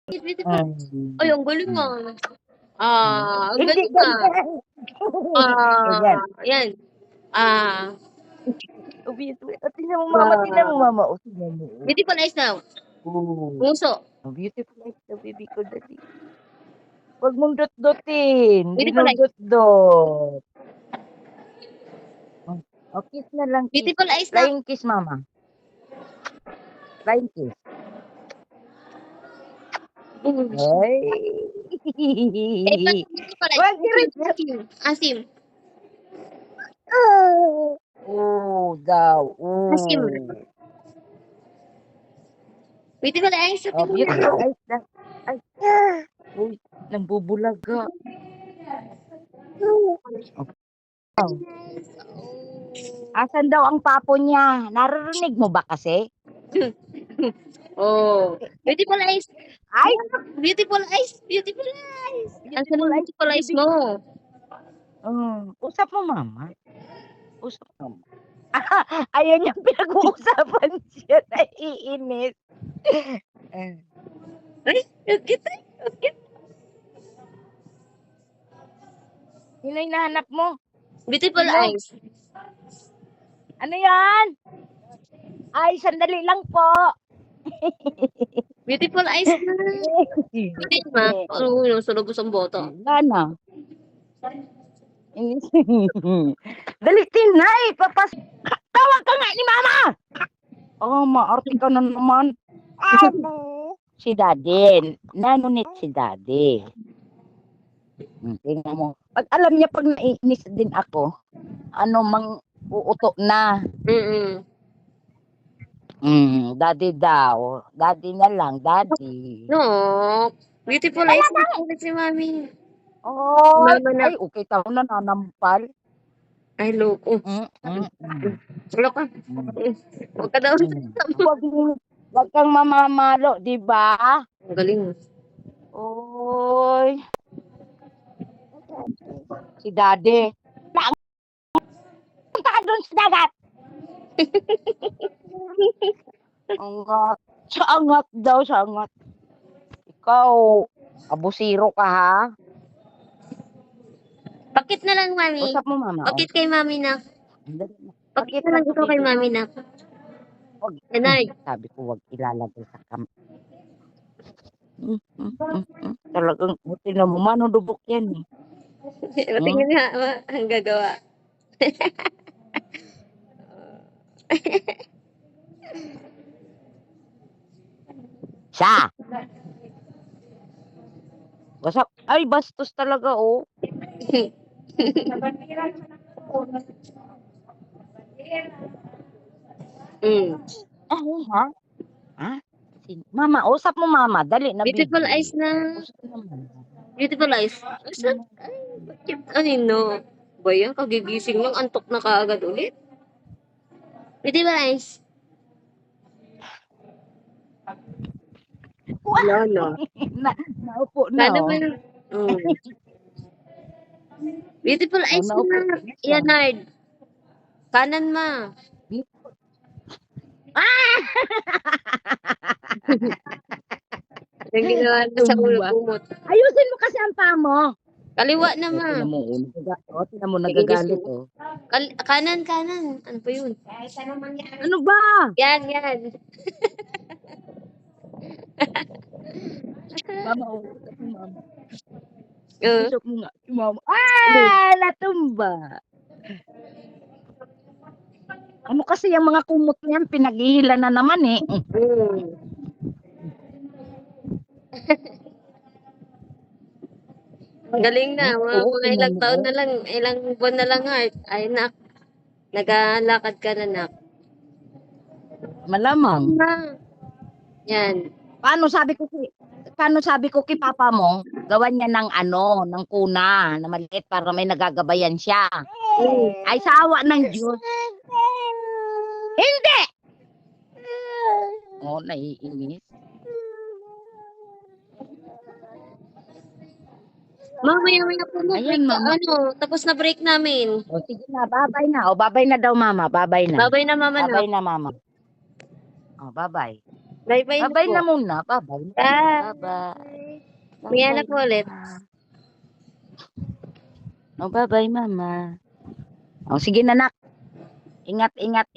Beautiful. Hmm. Ay, ang galing Hmm. ah. Hmm. Ang Hindi galing ah. ganyan. Ayan. Ah, Oh, beautiful. Tingnan mo mama, tingnan mo mama. Oh, tingnan mo. Oh. beautiful eyes daw. Oh. Puso. Ang beautiful eyes na baby ko dali. Huwag mong dot-dotin. Beautiful eyes. Dinudot-dot. Oh, kiss na lang, kiss. Beautiful eyes na. Flying kiss, mama. Flying kiss. Ay. Beautiful eyes. Wag rin. Asim. Oh, daw. Asim. Oh. Beautiful eyes. Oh, beautiful eyes na. Ay. Uy, nambubulaga. Oh. Asan daw ang papo niya? Naririnig mo ba kasi? Oh, beautiful eyes. Ay, Beautiful eyes. Beautiful eyes. Ang beautiful eyes, beautiful eyes baby. mo. Usap mo, mama. Usap mo. Ayaw niya pinag-uusapan siya. Naiinis. Ay, cute ay. Cute. Yun ay nahanap mo. Beautiful Sino? eyes. Ano yan? Ay, sandali lang po. Beautiful eyes na. Hindi ma. Ano, sunog ko sa boto. Wala na. Dali, Tinay. Tawag ka nga ni mama. Oh, maarte ka na naman. Si Daddy. Nanunit si Daddy. Tingnan mo. Pag alam niya, pag naiinis din ako, uuto na. Daddy daw. Daddy na lang, Daddy. No. Beautiful eyes na si mami. Oh, Mama na. ay, okay tao na nanampal. Ay, loko. Loko. Huwag ka daw. Wag kang mamamalo, di ba? Ang galing. Oy. Si Daddy. Punta ka doon sa dagat. Angat. Sangat daw, sangat. Ikaw, abusiro ka ha? Pakit na lang, mami. Usap mo, mama. Pakit kay mami na. Pakit na lang ito kay mami na. Sabi ko, wag ilalagay sa Talagang, buti na mo, manudubok yan eh. Tingnan nga, ang gagawa. Siya! Ay, bastos talaga, oh. Ay, ha? Ha? Mama, usap mo, mama. Dali na, Beautiful baby. eyes na. Usap mo, mama. Beautiful eyes. Ano? Ba yan? Kagigising lang, antok na kaagad ulit. Beautiful eyes. Wala na. Naupo na, oh. Beautiful eyes na. Yanard. Kanan ma. Yung ginawa na sa ulo-umot. Ayusin mo kasi ang paa mo. Kaliwa na ma. Tinan mo, nagagalit, oh. Kanan. Ano pa yun? Ano ba? Yan. Mama, usap mo, mama. Uh, Usap mo nga si mama. Natumba. Ano kasi yung mga kumot niyan, pinaghihila na naman eh. Galing na. Mga ilang taon na lang, ilang buwan na lang heart. Ay nak. Nagalakad ka na nak. Malamang. Yan. Paano sabi ko kay papa mo, gawan niya ng kuna na maliit para may nagagabayan siya. Ay sa awa ng Diyos. Hindi! Oh, naiinis. Mamaya po mo. Ayan, mama. Tapos na break namin. O, sige na, babay na. O, babay na daw, mama. Babay na. Babay na, mama. Babay na, mama. O, babay. Bye-bye na Bye-bye po. na muna. Bye-bye. Bye. Bye-bye. May Bye-bye, anak ko ulit. Mama. Oh, bye-bye, Mama. Oh, sige na, nak. Ingat, ingat, ingat.